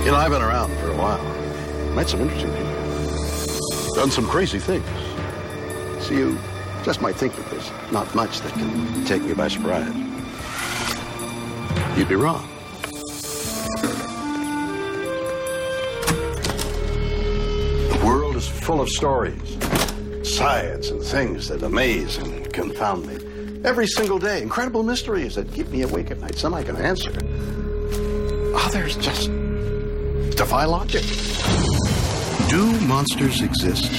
You know, I've been around for a while. Met some interesting people. Done some crazy things. So you just might think that there's not much that can take me by surprise. You'd be wrong. The world is full of stories, science and things that amaze and confound me. Every single day, incredible mysteries that keep me awake at night. Some I can answer. Others just defy logic. Do monsters exist?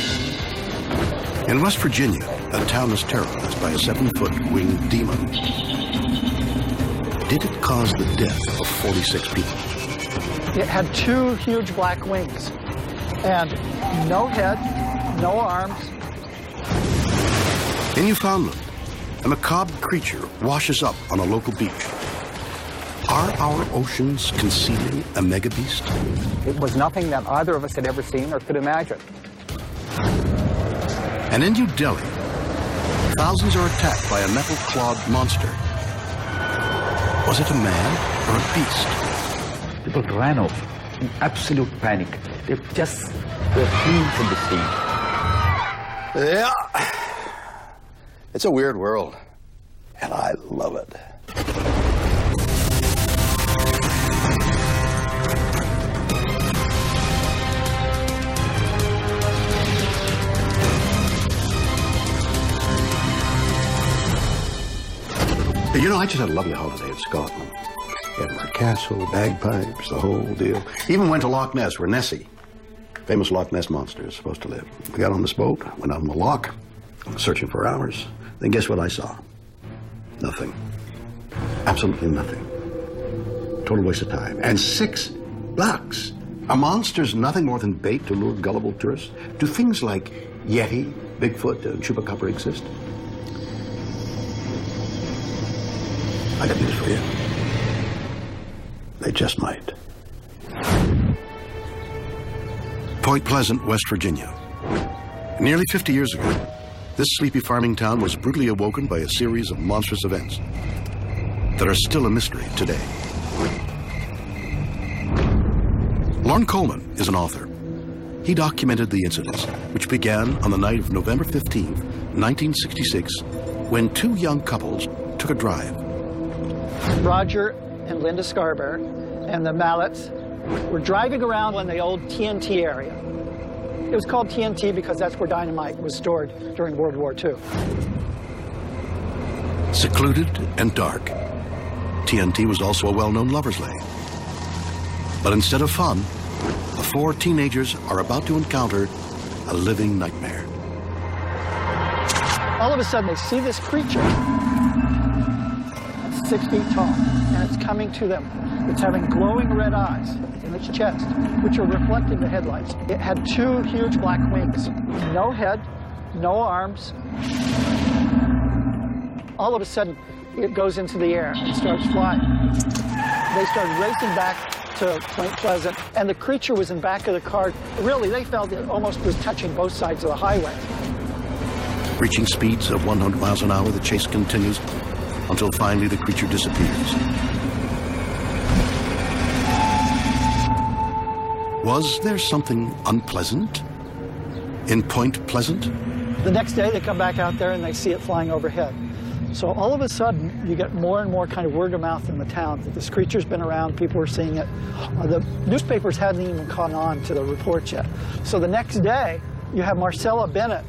In West Virginia, a town is terrorized by a 7-foot winged demon. Did it cause the death of 46 people? It had 2 huge black wings and no head, no arms. In Newfoundland, a macabre creature washes up on a local beach. Are our oceans concealing a megabeast? It was nothing that either of us had ever seen or could imagine. And in New Delhi, thousands are attacked by a metal-clawed monster. Was it a man or a beast? People ran off in absolute panic. They just were fleeing from the scene. Yeah. It's a weird world, and I love it. You know, I just had a lovely holiday in Scotland. Edinburgh Castle, bagpipes, the whole deal. Even went to Loch Ness, where Nessie, famous Loch Ness monster, is supposed to live. We got on this boat, went out on the loch, searching for hours. Then guess what I saw? Nothing. Absolutely nothing. Total waste of time. And $6. A monster's nothing more than bait to lure gullible tourists. Do things like Yeti, Bigfoot, and Chupacabra exist? I got news for you. They just might. Point Pleasant, West Virginia. Nearly 50 years ago, this sleepy farming town was brutally awoken by a series of monstrous events that are still a mystery today. Lorne Coleman is an author. He documented the incidents, which began on the night of November 15, 1966, when 2 young couples took a drive. Roger and Linda Scarborough and the Mallets were driving around in the old TNT area. It was called TNT because that's where dynamite was stored during World War II. Secluded and dark, TNT was also a well-known lover's lane. But instead of fun, the 4 teenagers are about to encounter a living nightmare. All of a sudden, they see this creature. 6 feet tall, and it's coming to them. It's having glowing red eyes in its chest, which are reflecting the headlights. It had 2 huge black wings, no head, no arms. All of a sudden, it goes into the air and starts flying. They started racing back to Point Pleasant, and the creature was in back of the car. Really, they felt it almost was touching both sides of the highway. Reaching speeds of 100 miles an hour, the chase continues until finally the creature disappears. Was there something unpleasant in Point Pleasant? The next day, they come back out there and they see it flying overhead. So all of a sudden, you get more and more kind of word of mouth in the town that this creature's been around, people are seeing it. The newspapers hadn't even caught on to the reports yet. So the next day, you have Marcella Bennett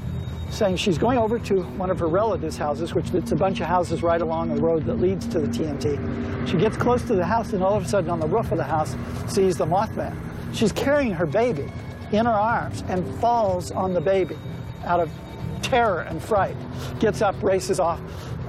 saying she's going over to one of her relatives' houses, which it's a bunch of houses right along the road that leads to the TNT. She gets close to the house and all of a sudden on the roof of the house sees the Mothman. She's carrying her baby in her arms and falls on the baby out of terror and fright. Gets up, races off,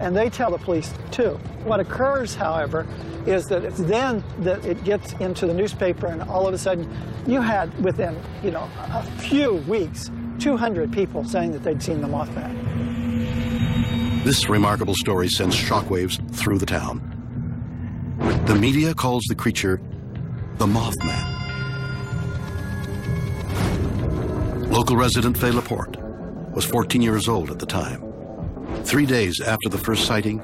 and they tell the police too. What occurs, however, is that it's then that it gets into the newspaper and all of a sudden you had within, a few weeks, 200 people saying that they'd seen the Mothman. This remarkable story sends shockwaves through the town. The media calls the creature the Mothman. Local resident Faye Laporte was 14 years old at the time. 3 days after the first sighting,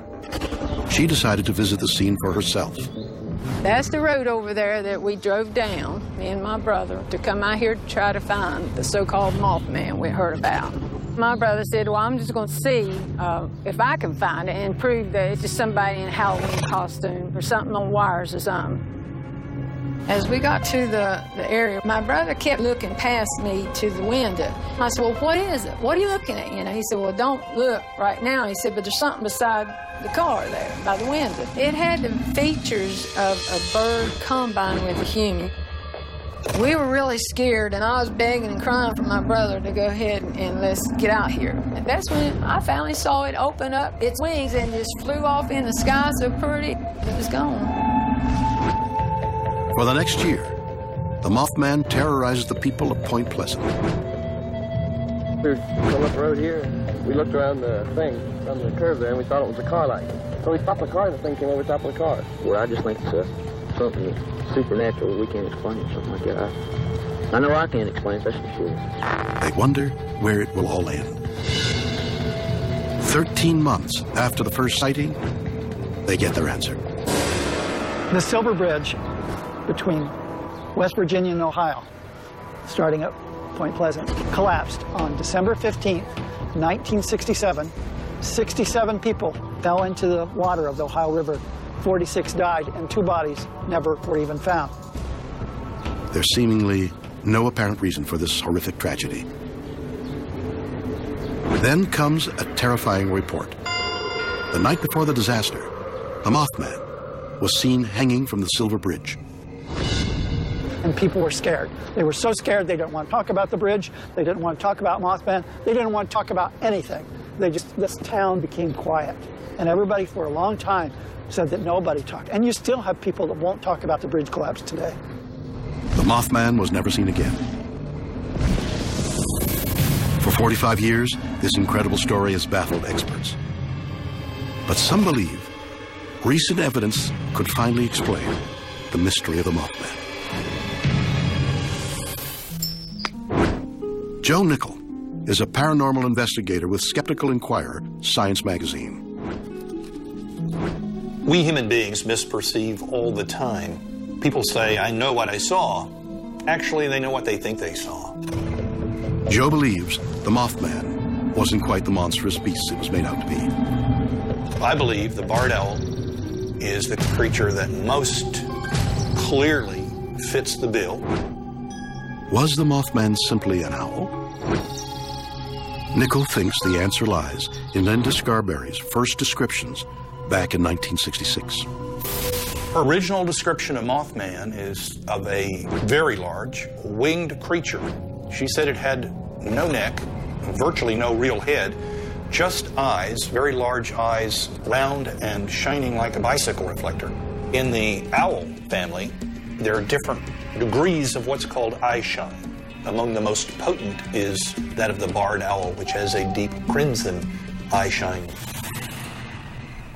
she decided to visit the scene for herself. That's the road over there that we drove down, me and my brother, to come out here to try to find the so-called Mothman we heard about. My brother said, well, I'm just going to see if I can find it and prove that it's just somebody in a Halloween costume or something on wires or something. As we got to the area, my brother kept looking past me to the window. I said, well, what is it? What are you looking at? You know, he said, well, don't look right now. He said, but there's something beside the car there by the window. It had the features of a bird combined with a human. We were really scared, and I was begging and crying for my brother to go ahead and let's get out here. And that's when I finally saw it open up its wings and just flew off in the sky so pretty. It was gone. For the next year, the Mothman terrorized the people of Point Pleasant. We were going up the road here, and we looked around the thing, on the curve there, and we thought it was a car light. So we stopped the car, and the thing came over top of the car. Well, I just think it's something supernatural we can't explain, something like that. I know I can't explain it, that's for sure. They wonder where it will all end. 13 months after the first sighting, they get their answer. The Silver Bridge between West Virginia and Ohio, starting at Point Pleasant, collapsed on December 15th, 1967. 67 people fell into the water of the Ohio River. 46 died, and 2 bodies never were even found. There's seemingly no apparent reason for this horrific tragedy. Then comes a terrifying report. The night before the disaster, the Mothman was seen hanging from the Silver Bridge. And people were scared. They were so scared they didn't want to talk about the bridge. They didn't want to talk about Mothman. They didn't want to talk about anything. This town became quiet. And everybody for a long time said that nobody talked. And you still have people that won't talk about the bridge collapse today. The Mothman was never seen again. For 45 years, this incredible story has baffled experts. But some believe recent evidence could finally explain the mystery of the Mothman. Joe Nickell is a paranormal investigator with Skeptical Inquirer Science magazine. We human beings misperceive all the time. People say, I know what I saw. Actually, they know what they think they saw. Joe believes the Mothman wasn't quite the monstrous beast it was made out to be. I believe the barred owl is the creature that most clearly fits the bill. Was the Mothman simply an owl? Nickell thinks the answer lies in Linda Scarberry's first descriptions back in 1966. Her original description of Mothman is of a very large, winged creature. She said it had no neck, virtually no real head, just eyes, very large eyes, round and shining like a bicycle reflector. In the owl family, there are different degrees of what's called eye shine. Among the most potent is that of the barred owl, which has a deep crimson eye shine.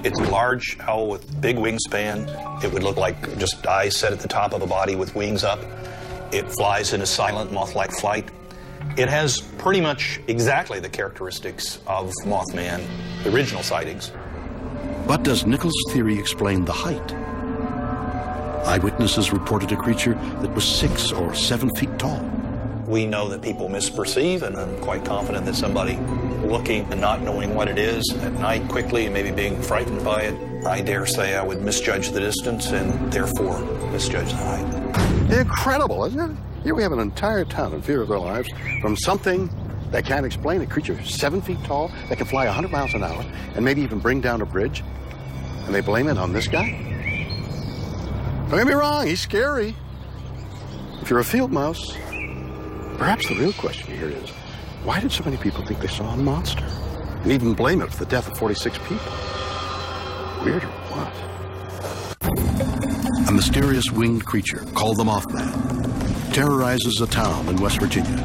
It's a large owl with big wingspan. It would look like just eyes set at the top of a body with wings up. It flies in a silent moth-like flight. It has pretty much exactly the characteristics of Mothman, the original sightings. But does Nichols' theory explain the height? Eyewitnesses reported a creature that was 6 or 7 feet tall. We know that people misperceive, and I'm quite confident that somebody looking and not knowing what it is at night quickly and maybe being frightened by it, I dare say I would misjudge the distance and therefore misjudge the height. Incredible, isn't it? Here we have an entire town in fear of their lives from something they can't explain, a creature 7 feet tall that can fly 100 miles an hour and maybe even bring down a bridge, and they blame it on this guy? Don't get me wrong, he's scary. If you're a field mouse, perhaps the real question here is, why did so many people think they saw a monster? And even blame it for the death of 46 people? Weird or what? A mysterious winged creature called the Mothman terrorizes a town in West Virginia.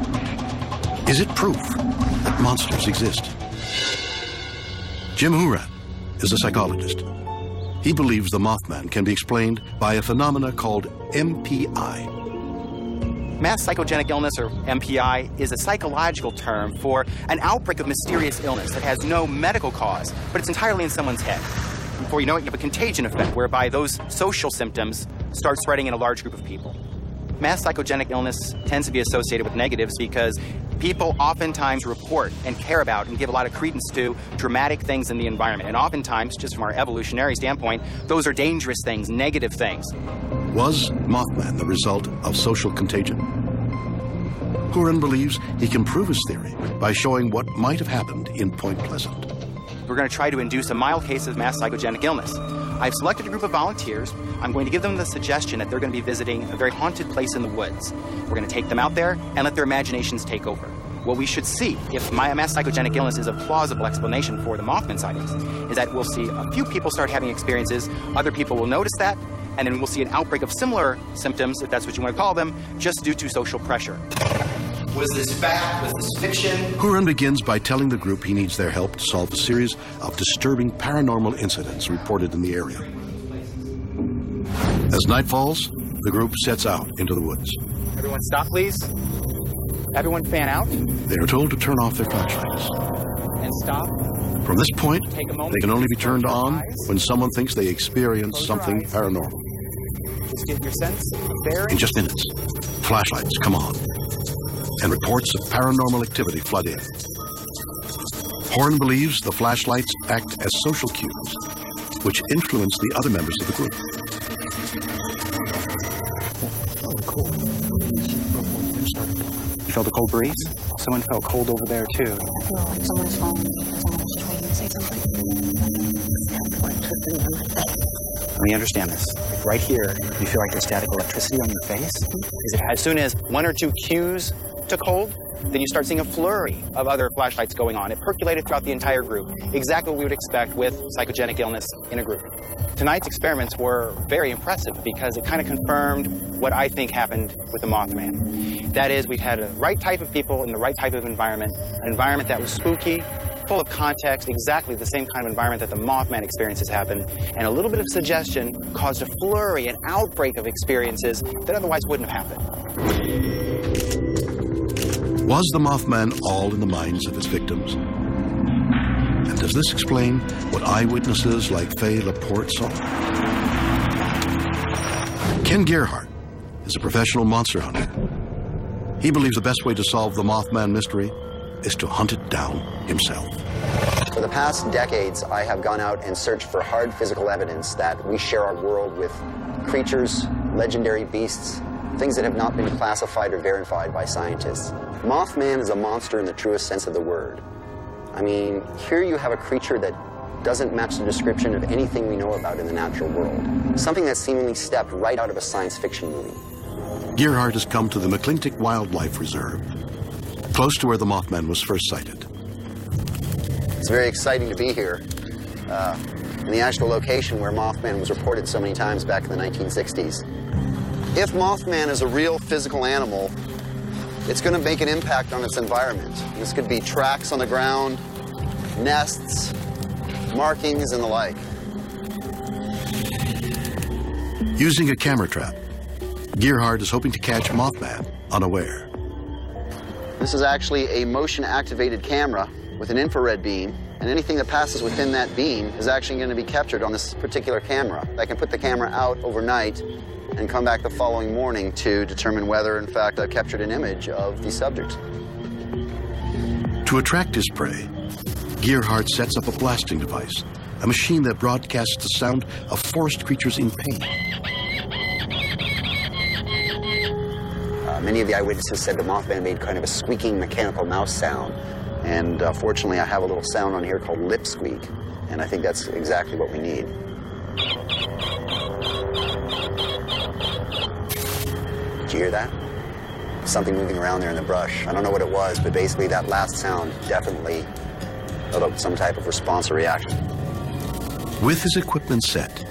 Is it proof that monsters exist? Jim Houran is a psychologist. He believes the Mothman can be explained by a phenomena called MPI. Mass psychogenic illness, or MPI, is a psychological term for an outbreak of mysterious illness that has no medical cause, but it's entirely in someone's head. before you know it, you have a contagion effect, whereby those social symptoms start spreading in a large group of people. Mass psychogenic illness tends to be associated with negatives because people oftentimes report and care about and give a lot of credence to dramatic things in the environment. And oftentimes, just from our evolutionary standpoint, those are dangerous things, negative things. Was Mothman the result of social contagion? Curran believes he can prove his theory by showing what might have happened in Point Pleasant. We're going to try to induce a mild case of mass psychogenic illness. I've selected a group of volunteers. I'm going to give them the suggestion that they're going to be visiting a very haunted place in the woods. We're going to take them out there and let their imaginations take over. What we should see, if my mass psychogenic illness is a plausible explanation for the Mothman sightings, is that we'll see a few people start having experiences, other people will notice that, and then we'll see an outbreak of similar symptoms, if that's what you want to call them, just due to social pressure. Was this fact? Was this fiction? Curran begins by telling the group he needs their help to solve a series of disturbing paranormal incidents reported in the area. As night falls, the group sets out into the woods. Everyone stop, please. Everyone fan out. They are told to turn off their flashlights. And stop. From this point, Take a moment. they can only be turned on when someone thinks they experience something paranormal. Just get your sense of bearing. In just minutes, flashlights come on, and reports of paranormal activity flood in. Horn believes the flashlights act as social cues, which influence the other members of the group. You felt a cold breeze? Someone felt cold over there, too. I feel like someone's phone, someone's trying to say something. Let me understand this. Like right here, you feel like there's static electricity on your face? Is it as soon as one or two cues took hold, then you start seeing a flurry of other flashlights going on. It percolated throughout the entire group. Exactly what we would expect with psychogenic illness in a group. Tonight's experiments were very impressive because it kind of confirmed what I think happened with the Mothman. That is, we had the right type of people in the right type of environment, an environment that was spooky, full of context, exactly the same kind of environment that the Mothman experiences happened, and a little bit of suggestion caused a flurry, an outbreak of experiences that otherwise wouldn't have happened. Was the Mothman all in the minds of his victims? And does this explain what eyewitnesses like Faye Laporte saw? Ken Gerhardt is a professional monster hunter. He believes the best way to solve the Mothman mystery is to hunt it down himself. For the past decades, I have gone out and searched for hard physical evidence that we share our world with creatures, legendary beasts, things that have not been classified or verified by scientists. Mothman is a monster in the truest sense of the word. I mean, here you have a creature that doesn't match the description of anything we know about in the natural world. Something that seemingly stepped right out of a science fiction movie. Gerhardt has come to the McClintic Wildlife Reserve, close to where the Mothman was first sighted. It's very exciting to be here in the actual location where Mothman was reported so many times back in the 1960s. If Mothman is a real physical animal, it's going to make an impact on its environment. This could be tracks on the ground, nests, markings, and the like. Using a camera trap, Gerhardt is hoping to catch Mothman unaware. This is actually a motion-activated camera with an infrared beam, and anything that passes within that beam is actually going to be captured on this particular camera. I can put the camera out overnight and come back the following morning to determine whether, in fact, I've captured an image of the subject. To attract his prey, Gerhardt sets up a blasting device, a machine that broadcasts the sound of forest creatures in pain. Many of the eyewitnesses said the Mothman made kind of a squeaking mechanical mouse sound. And fortunately, I have a little sound on here called lip squeak, and I think that's exactly what we need. Did you hear that? Something moving around there in the brush. I don't know what it was, but basically that last sound definitely evoked some type of response or reaction. With his equipment set,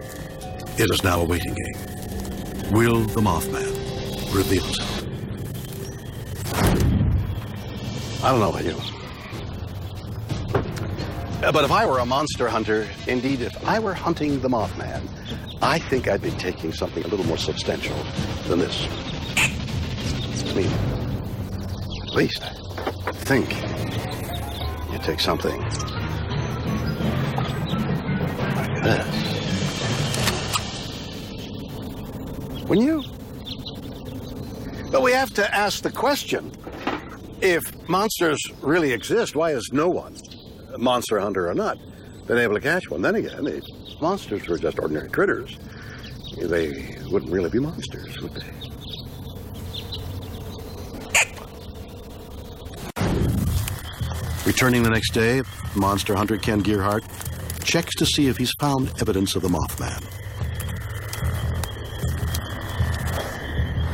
it is now a waiting game. Will the Mothman reveal himself? I don't know about you. But if I were a monster hunter, indeed, if I were hunting the Mothman, I think I'd be taking something a little more substantial than this. I mean, at least I think you take something like Wouldn't you? But we have to ask the question, if monsters really exist, why has no one, a monster hunter or not, been able to catch one? Then again, if monsters were just ordinary critters, they wouldn't really be monsters, would they? Returning the next day, monster hunter Ken Gerhardt checks to see if he's found evidence of the Mothman.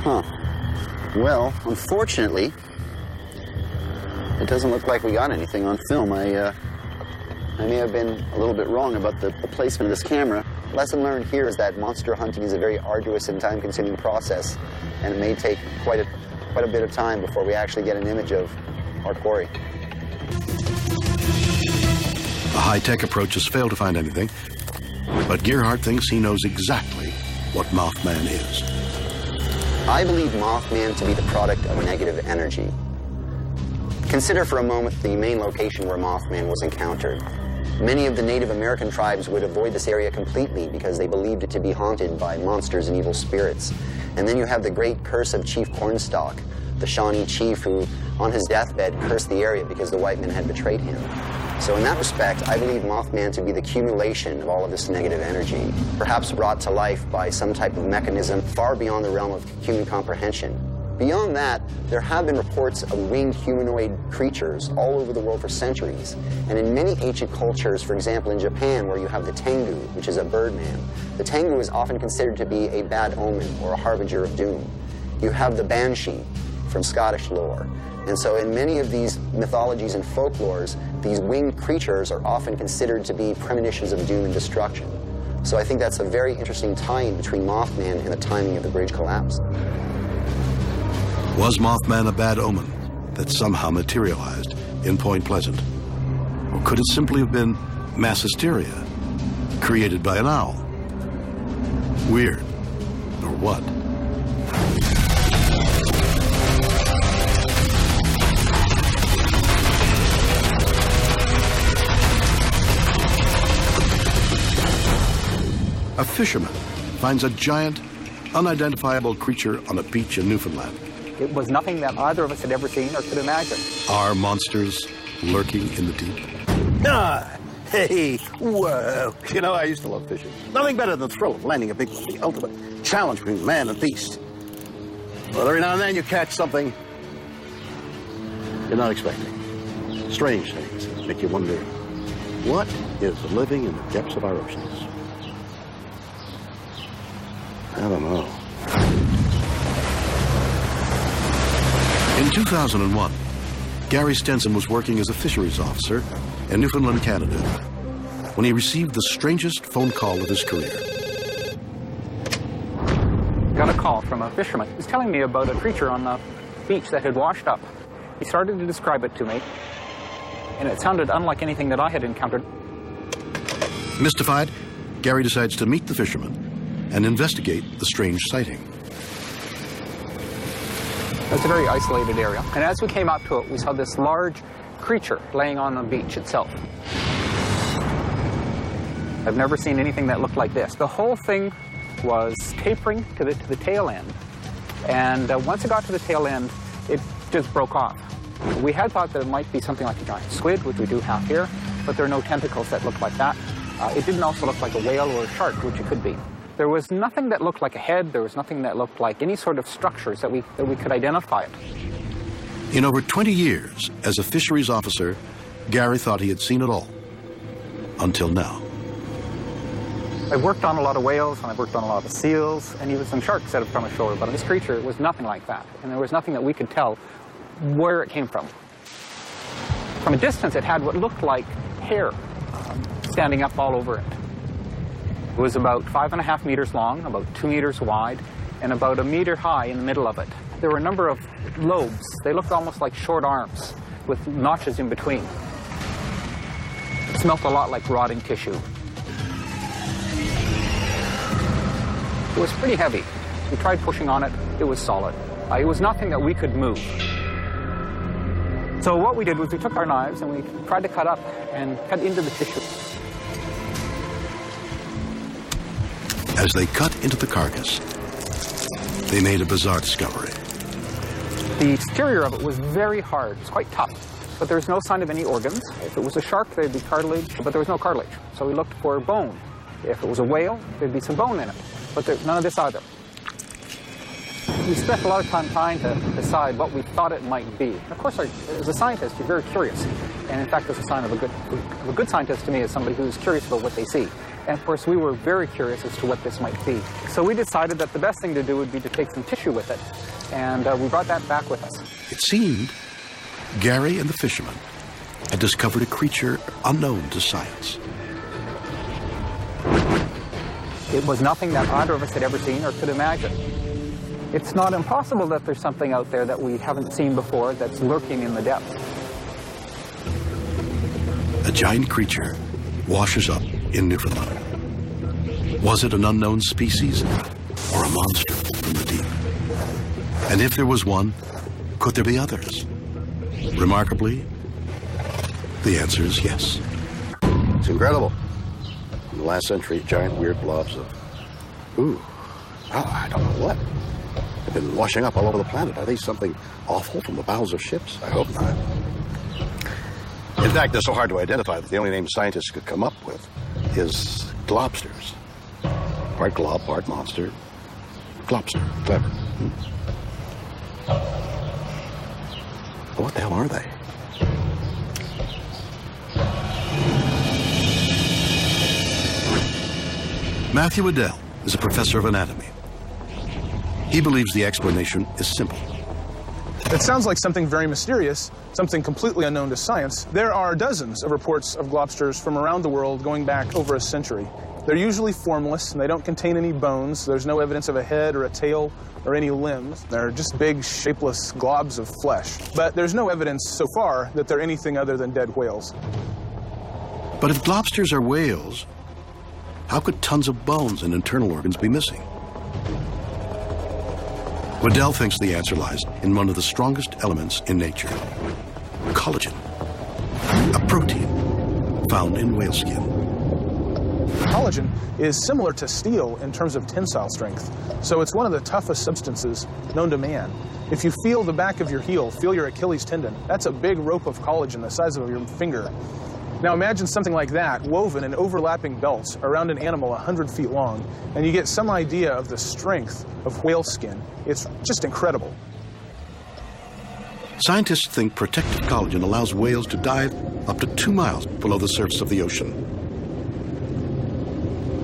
Huh. Well, unfortunately, it doesn't look like we got anything on film. I may have been a little bit wrong about the placement of this camera. Lesson learned here is that monster hunting is a very arduous and time-consuming process, and it may take quite a bit of time before we actually get an image of our quarry. A high-tech approach has failed to find anything, but Gerhardt thinks he knows exactly what Mothman is. I believe Mothman to be the product of negative energy. Consider for a moment the main location where Mothman was encountered. Many of the Native American tribes would avoid this area completely because they believed it to be haunted by monsters and evil spirits. And then you have the great curse of Chief Cornstalk, the Shawnee chief who, on his deathbed, cursed the area because the white men had betrayed him. So in that respect, I believe Mothman to be the accumulation of all of this negative energy, perhaps brought to life by some type of mechanism far beyond the realm of human comprehension. Beyond that, there have been reports of winged humanoid creatures all over the world for centuries. And in many ancient cultures, for example in Japan, where you have the Tengu, which is a birdman, the Tengu is often considered to be a bad omen or a harbinger of doom. You have the Banshee from Scottish lore. And so in many of these mythologies and folklores, these winged creatures are often considered to be premonitions of doom and destruction. So I think that's a very interesting tie-in between Mothman and the timing of the bridge collapse. Was Mothman a bad omen that somehow materialized in Point Pleasant? Or could it simply have been mass hysteria created by an owl? Weird, or what? A fisherman finds a giant, unidentifiable creature on a beach in Newfoundland. It was nothing that either of us had ever seen or could imagine. Are monsters lurking in the deep? Ah, hey, whoa. You know, I used to love fishing. Nothing better than the thrill of landing a big one, the ultimate challenge between man and beast. But every now and then you catch something you're not expecting. Strange things that make you wonder, what is living in the depths of our oceans? I don't know. In 2001, Gary Stenson was working as a fisheries officer in Newfoundland, Canada, when he received the strangest phone call of his career. Got a call from a fisherman. He was telling me about a creature on the beach that had washed up. He started to describe it to me, and it sounded unlike anything that I had encountered. Mystified, Gary decides to meet the fisherman and investigate the strange sighting. It's a very isolated area, and as we came up to it, we saw this large creature laying on the beach itself. I've never seen anything that looked like this. The whole thing was tapering to the tail end, and once it got to the tail end, it just broke off. We had thought that it might be something like a giant squid, which we do have here, but there are no tentacles that look like that. It didn't also look like a whale or a shark, which it could be. There was nothing that looked like a head. There was nothing that looked like any sort of structures that we could identify it. In over 20 years as a fisheries officer, Gary thought he had seen it all. Until now. I've worked on a lot of whales, and I've worked on a lot of seals, and even some sharks that have come ashore, but this creature was nothing like that. And there was nothing that we could tell where it came from. From a distance, it had what looked like hair standing up all over it. It was about 5.5 meters long, about 2 meters wide, and about 1 meter high in the middle of it. There were a number of lobes. They looked almost like short arms with notches in between. It smelled a lot like rotting tissue. It was pretty heavy. We tried pushing on it. It was solid. It was nothing that we could move. So what we did was we took our knives and we tried to cut up and cut into the tissue. As they cut into the carcass, they made a bizarre discovery. The exterior of it was very hard. It's quite tough, but there's no sign of any organs. If it was a shark, there'd be cartilage, but there was no cartilage. So we looked for bone. If it was a whale, there'd be some bone in it, but none of this either. We spent a lot of time trying to decide what we thought it might be. Of course, as a scientist, you're very curious. And in fact, that's a sign of a good scientist to me is somebody who's curious about what they see. And of course, we were very curious as to what this might be. So we decided that the best thing to do would be to take some tissue with it. And we brought that back with us. It seemed Gary and the fishermen had discovered a creature unknown to science. It was nothing that either of us had ever seen or could imagine. It's not impossible that there's something out there that we haven't seen before that's lurking in the depths. A giant creature washes up in Newfoundland. Was it an unknown species or a monster from the deep? And if there was one, could there be others? Remarkably, the answer is yes. It's incredible. In the last century, giant weird blobs of, I don't know what. They've been washing up all over the planet. Are they something awful from the bowels of ships? I hope not. In fact, they're so hard to identify that the only name scientists could come up with is globsters. Part glob, part monster. Globster. Clever. But what the hell are they? Matthew Waddell is a professor of anatomy. He believes the explanation is simple. It sounds like something very mysterious, something completely unknown to science. There are dozens of reports of globsters from around the world going back over a century. They're usually formless and they don't contain any bones. There's no evidence of a head or a tail or any limbs. They're just big, shapeless globs of flesh. But there's no evidence so far that they're anything other than dead whales. But if globsters are whales, how could tons of bones and internal organs be missing? Waddell thinks the answer lies in one of the strongest elements in nature, collagen, a protein found in whale skin. Collagen is similar to steel in terms of tensile strength, so it's one of the toughest substances known to man. If you feel the back of your heel, feel your Achilles tendon, that's a big rope of collagen the size of your finger. Now imagine something like that woven in overlapping belts around an animal 100 feet long, and you get some idea of the strength of whale skin. It's just incredible. Scientists think protective collagen allows whales to dive up to 2 miles below the surface of the ocean.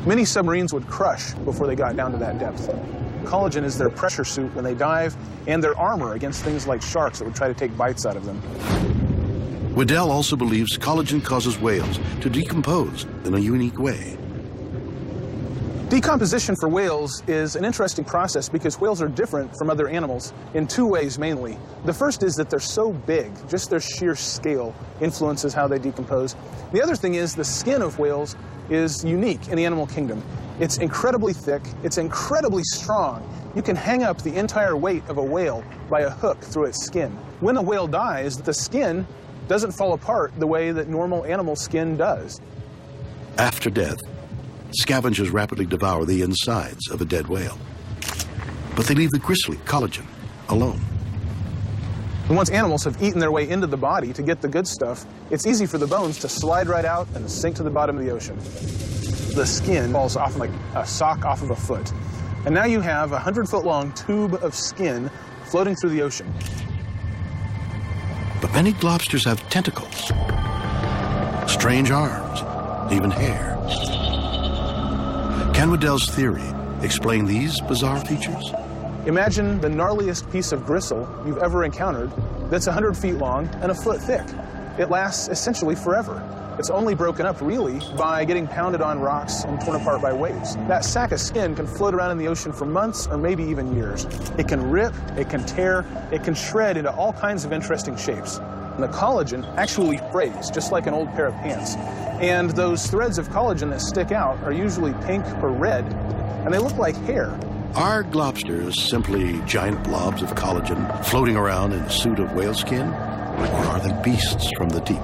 Many submarines would crush before they got down to that depth. Collagen is their pressure suit when they dive and their armor against things like sharks that would try to take bites out of them. Waddell also believes collagen causes whales to decompose in a unique way. Decomposition for whales is an interesting process because whales are different from other animals in 2 ways mainly. The first is that they're so big, just their sheer scale influences how they decompose. The other thing is the skin of whales is unique in the animal kingdom. It's incredibly thick, it's incredibly strong. You can hang up the entire weight of a whale by a hook through its skin. When a whale dies, the skin doesn't fall apart the way that normal animal skin does. After death, scavengers rapidly devour the insides of a dead whale. But they leave the gristly collagen alone. And once animals have eaten their way into the body to get the good stuff, it's easy for the bones to slide right out and sink to the bottom of the ocean. The skin falls off like a sock off of a foot. And now you have a 100-foot-long tube of skin floating through the ocean. But many globsters have tentacles, strange arms, even hair. Can Waddell's theory explain these bizarre features? Imagine the gnarliest piece of gristle you've ever encountered that's 100 feet long and a foot thick. It lasts essentially forever. It's only broken up, really, by getting pounded on rocks and torn apart by waves. That sack of skin can float around in the ocean for months or maybe even years. It can rip, it can tear, it can shred into all kinds of interesting shapes. And the collagen actually frays, just like an old pair of pants. And those threads of collagen that stick out are usually pink or red, and they look like hair. Are globsters simply giant blobs of collagen floating around in a suit of whale skin? Or are they beasts from the deep?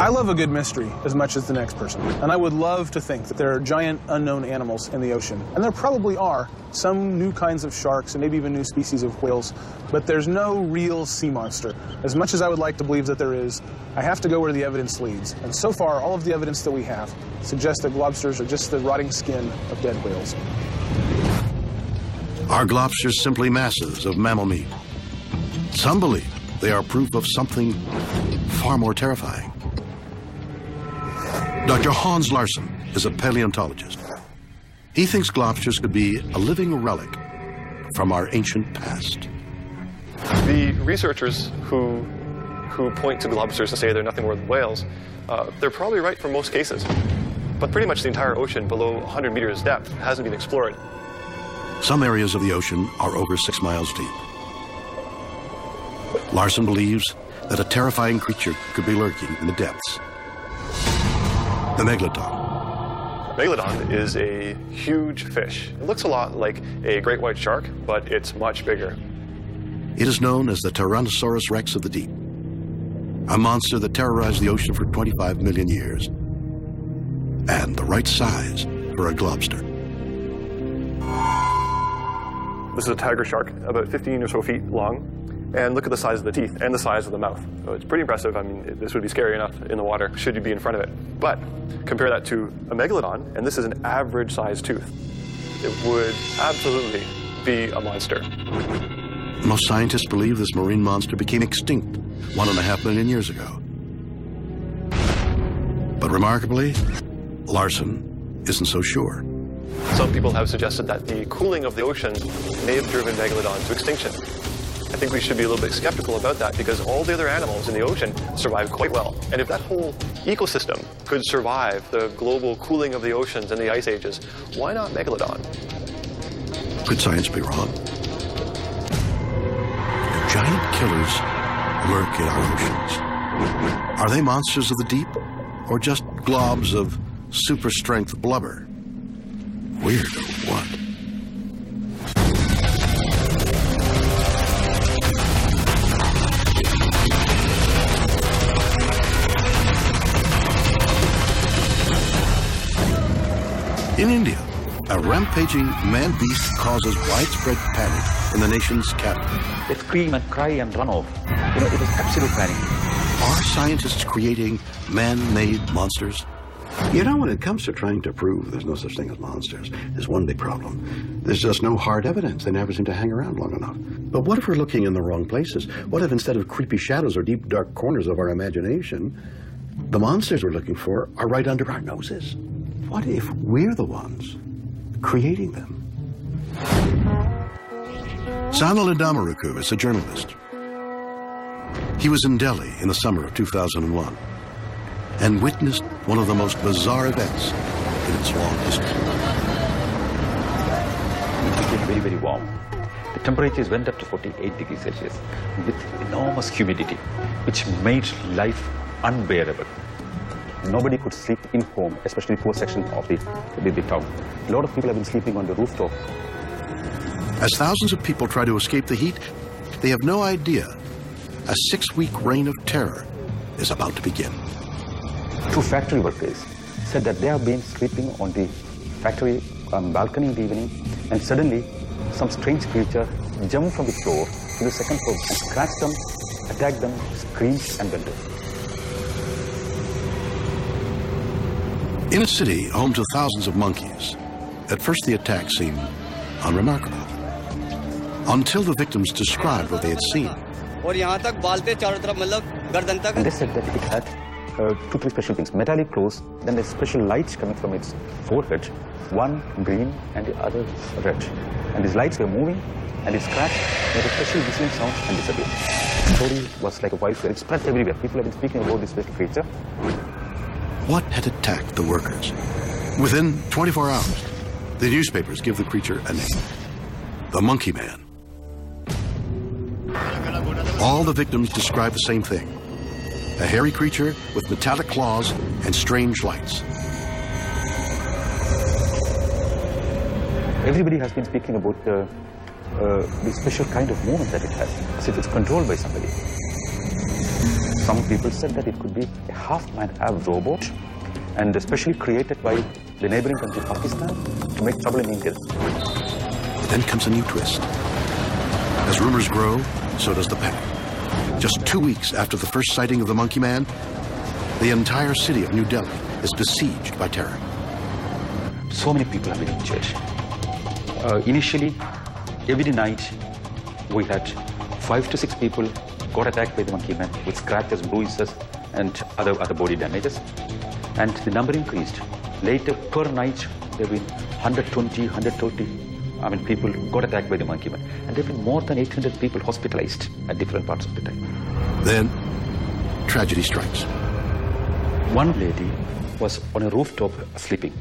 I love a good mystery as much as the next person, and I would love to think that there are giant unknown animals in the ocean. And there probably are, some new kinds of sharks and maybe even new species of whales, but there's no real sea monster. As much as I would like to believe that there is, I have to go where the evidence leads. And so far, all of the evidence that we have suggests that globsters are just the rotting skin of dead whales. Are globsters simply masses of mammal meat? Some believe they are proof of something far more terrifying. Dr. Hans Larsson is a paleontologist. He thinks globsters could be a living relic from our ancient past. The researchers who point to globsters and say they're nothing more than whales, they're probably right for most cases. But pretty much the entire ocean below 100 meters depth hasn't been explored. Some areas of the ocean are over 6 miles deep. Larsson believes that a terrifying creature could be lurking in the depths. The megalodon. Megalodon is a huge fish. It looks a lot like a great white shark, but it's much bigger. It is known as the Tyrannosaurus rex of the deep, a monster that terrorized the ocean for 25 million years, and the right size for a globster. This is a tiger shark, about 15 or so feet long. And look at the size of the teeth and the size of the mouth. So it's pretty impressive. I mean, this would be scary enough in the water should you be in front of it. But compare that to a megalodon, and this is an average sized tooth. It would absolutely be a monster. Most scientists believe this marine monster became extinct 1.5 million years ago. But remarkably, Larsson isn't so sure. Some people have suggested that the cooling of the ocean may have driven megalodon to extinction. I think we should be a little bit skeptical about that because all the other animals in the ocean survive quite well. And if that whole ecosystem could survive the global cooling of the oceans and the ice ages, why not megalodon? Could science be wrong? Do giant killers lurk in our oceans? Are they monsters of the deep or just globs of super strength blubber? Weird or what? In India, a rampaging man-beast causes widespread panic in the nation's capital. They scream and cry and run off. You know, it is absolute panic. Are scientists creating man-made monsters? You know, when it comes to trying to prove there's no such thing as monsters, there's one big problem. There's just no hard evidence. They never seem to hang around long enough. But what if we're looking in the wrong places? What if instead of creepy shadows or deep, dark corners of our imagination, the monsters we're looking for are right under our noses? What if we're the ones creating them? Sanal Indamaruku is a journalist. He was in Delhi in the summer of 2001 and witnessed one of the most bizarre events in its long history. It became very, very warm. The temperatures went up to 48 degrees Celsius with enormous humidity, which made life unbearable. Nobody could sleep in home, especially poor section of the town. A lot of people have been sleeping on the rooftop. As thousands of people try to escape the heat, they have no idea a 6-week reign of terror is about to begin. 2 factory workers said that they have been sleeping on the factory balcony in the evening, and suddenly some strange creature jumped from the floor to the second floor and scratched them, attacked them, screamed and went off. In a city home to thousands of monkeys, at first the attack seemed unremarkable, until the victims described what they had seen. And they said that it had 2-3 special things. Metallic claws, then there's special lights coming from its forehead, one green and the other red. And these lights were moving, and it scratched, made a special whistling sound and disappeared. The story was like a wildfire. It spread everywhere. People have been speaking about this little creature. What had attacked the workers? Within 24 hours, the newspapers give the creature a name: the Monkey Man. All the victims describe the same thing: a hairy creature with metallic claws and strange lights. Everybody has been speaking about the special kind of movement that it has, as if it's controlled by somebody. Some people said that it could be a half-man, half robot, and especially created by the neighboring country, Pakistan, to make trouble in India. Then comes a new twist. As rumors grow, so does the panic. Just 2 weeks after the first sighting of the Monkey Man, the entire city of New Delhi is besieged by terror. So many people have been injured. Initially, every night, we had 5 to 6 people got attacked by the Monkey Man with scratches, bruises, and other body damages. And the number increased. Later, per night, there have been 120, 130 people got attacked by the Monkey Man. And there have been more than 800 people hospitalized at different parts of the time. Then, tragedy strikes. One lady was on a rooftop sleeping.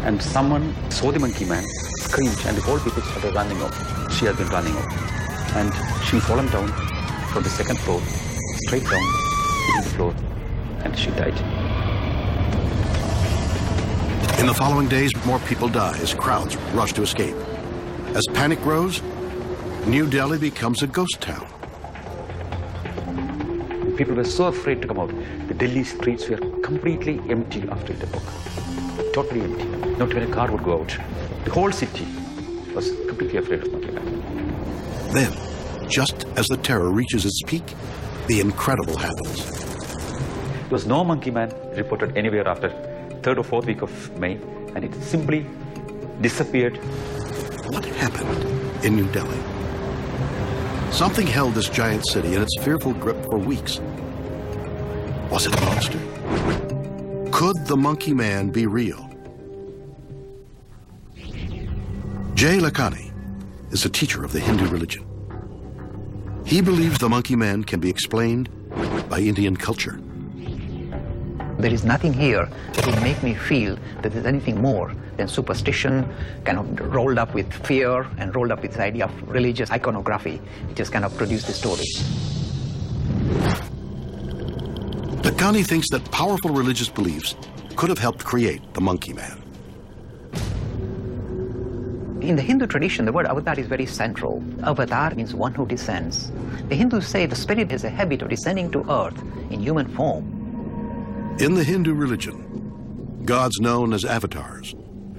And someone saw the Monkey Man, screamed, and the whole people started running off. She had been running off. And she fallen down from the second floor, straight down, hitting the floor, and she died. In the following days, more people die as crowds rush to escape. As panic grows, New Delhi becomes a ghost town. People were so afraid to come out. The Delhi streets were completely empty after the book. Totally empty. Not even a car would go out. The whole city was completely afraid of Monkey Man. Then, just as the terror reaches its peak, the incredible happens. There was no Monkey Man reported anywhere after 3rd or 4th week of May, and it simply disappeared. What happened in New Delhi? Something held this giant city in its fearful grip for weeks. Was it a monster? Could the Monkey Man be real? Jay Lakhani is a teacher of the Hindu religion. He believes the Monkey Man can be explained by Indian culture. There is nothing here that will make me feel that there's anything more than superstition, kind of rolled up with fear and rolled up with the idea of religious iconography, which has kind of produced the story. Lakhani thinks that powerful religious beliefs could have helped create the Monkey Man. In the Hindu tradition, the word avatar is very central. Avatar means one who descends. The Hindus say the spirit has a habit of descending to earth in human form. In the Hindu religion, gods known as avatars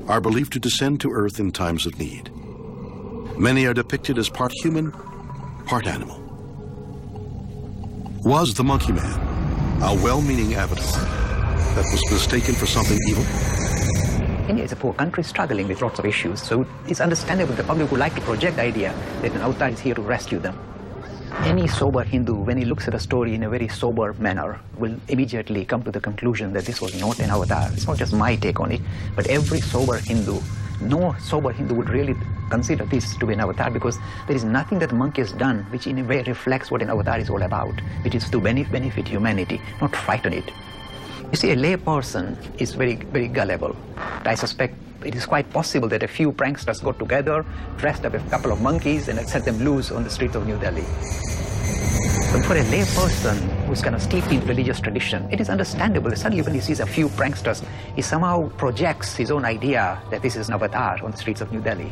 are believed to descend to earth in times of need. Many are depicted as part human, part animal. Was the Monkey Man a well-meaning avatar that was mistaken for something evil? India is a poor country struggling with lots of issues, so it's understandable the public would like to project the idea that an avatar is here to rescue them. Any sober Hindu, when he looks at a story in a very sober manner, will immediately come to the conclusion that this was not an avatar. It's not just my take on it, but every sober Hindu, no sober Hindu would really consider this to be an avatar, because there is nothing that the monkey has done which in a way reflects what an avatar is all about, which is to benefit humanity, not frighten it. You see, a lay person is very, very gullible. I suspect it is quite possible that a few pranksters got together, dressed up a couple of monkeys, and set them loose on the streets of New Delhi. But for a lay person who's kind of steeped in religious tradition, it is understandable that suddenly when he sees a few pranksters, he somehow projects his own idea that this is an avatar on the streets of New Delhi.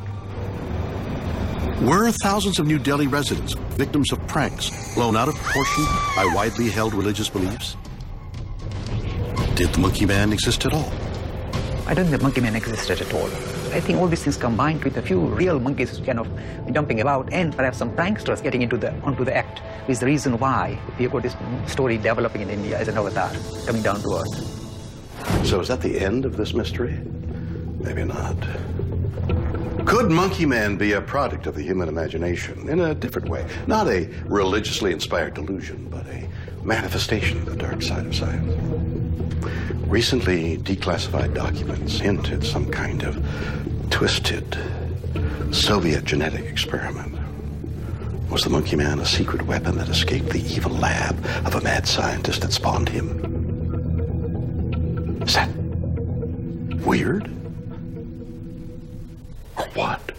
Were thousands of New Delhi residents victims of pranks blown out of proportion by widely held religious beliefs? Did the Monkey Man exist at all? I don't think the Monkey Man existed at all. I think all these things combined with a few real monkeys kind of jumping about and perhaps some pranksters getting onto the act is the reason why we have got this story developing in India as an avatar coming down to earth. So is that the end of this mystery? Maybe not. Could Monkey Man be a product of the human imagination in a different way? Not a religiously inspired delusion, but a manifestation of the dark side of science. Recently declassified documents hint at some kind of twisted Soviet genetic experiment. Was the Monkey Man a secret weapon that escaped the evil lab of a mad scientist that spawned him? Is that weird? Or what?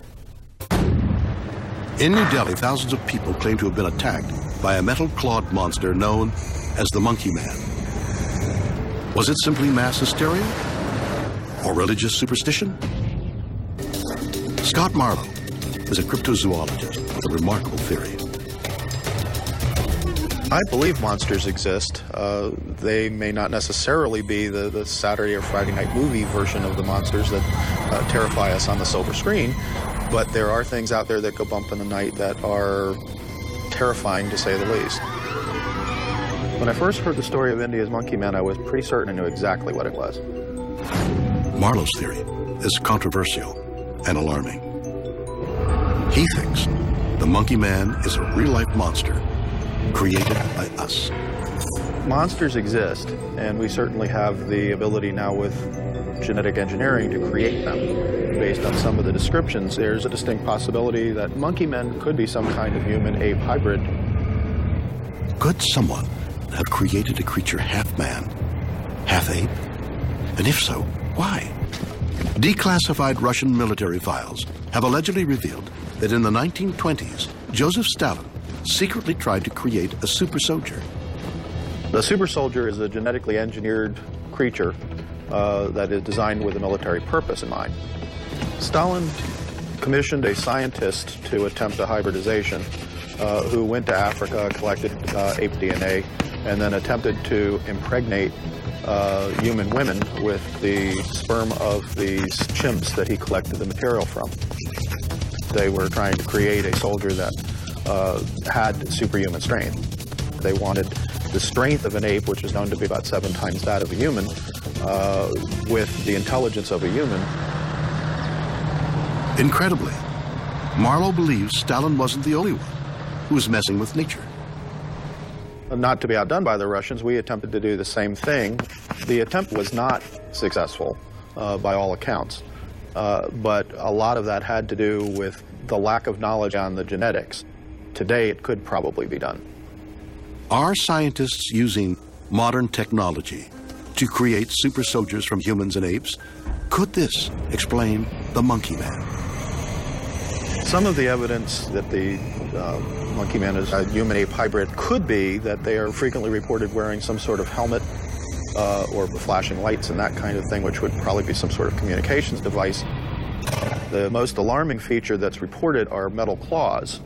In New Delhi, thousands of people claim to have been attacked by a metal-clawed monster known as the Monkey Man. Was it simply mass hysteria? Or religious superstition? Scott Marlowe is a cryptozoologist with a remarkable theory. I believe monsters exist. They may not necessarily be the Saturday or Friday night movie version of the monsters that terrify us on the silver screen, but there are things out there that go bump in the night that are terrifying, to say the least. When I first heard the story of India's monkey man, I was pretty certain I knew exactly what it was. Marlowe's theory is controversial and alarming. He thinks the monkey man is a real-life monster created by us. Monsters exist, and we certainly have the ability now with genetic engineering to create them. Based on some of the descriptions, there's a distinct possibility that monkey men could be some kind of human-ape hybrid. Could someone have created a creature half man, half ape? And if so, why? Declassified Russian military files have allegedly revealed that in the 1920s, Joseph Stalin secretly tried to create a super soldier. The super soldier is a genetically engineered creature that is designed with a military purpose in mind. Stalin commissioned a scientist to attempt a hybridization who went to Africa, collected ape DNA, and then attempted to impregnate human women with the sperm of these chimps that he collected the material from. They were trying to create a soldier that had superhuman strength. They wanted the strength of an ape, which is known to be about 7 times that of a human, with the intelligence of a human. Incredibly, Marlowe believes Stalin wasn't the only one who was messing with nature. Not to be outdone by the Russians, we attempted to do the same thing. The attempt was not successful by all accounts, but a lot of that had to do with the lack of knowledge on the genetics. Today, it could probably be done. Are scientists using modern technology to create super soldiers from humans and apes? Could this explain the monkey man? Some of the evidence that the monkey man is a human-ape hybrid could be that they are frequently reported wearing some sort of helmet or flashing lights and that kind of thing, which would probably be some sort of communications device. The most alarming feature that's reported are metal claws.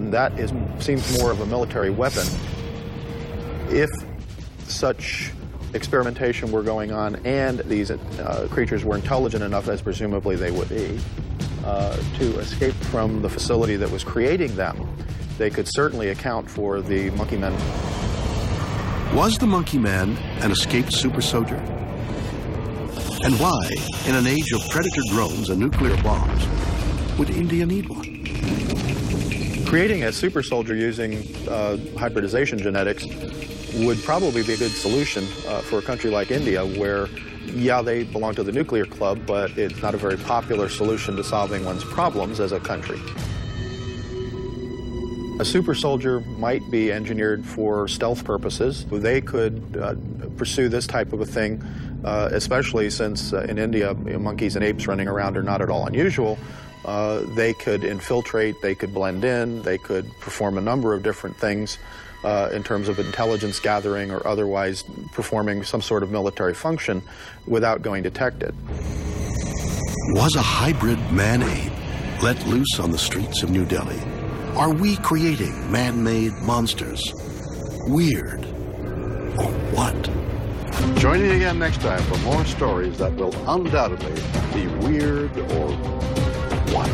That seems more of a military weapon. If such experimentation were going on and these creatures were intelligent enough, as presumably they would be, to escape from the facility that was creating them, they could certainly account for the monkey men. Was the monkey man an escaped super soldier? And why, in an age of predator drones and nuclear bombs, would India need one? Creating a super soldier using hybridization genetics would probably be a good solution for a country like India, where, yeah, they belong to the nuclear club, but it's not a very popular solution to solving one's problems as a country. A super soldier might be engineered for stealth purposes. They could pursue this type of a thing, especially since in India, monkeys and apes running around are not at all unusual. They could infiltrate, they could blend in, they could perform a number of different things in terms of intelligence gathering or otherwise performing some sort of military function without going detected. Was a hybrid man-ape let loose on the streets of New Delhi? Are we creating man-made monsters? Weird, or what? Join me again next time for more stories that will undoubtedly be weird or what?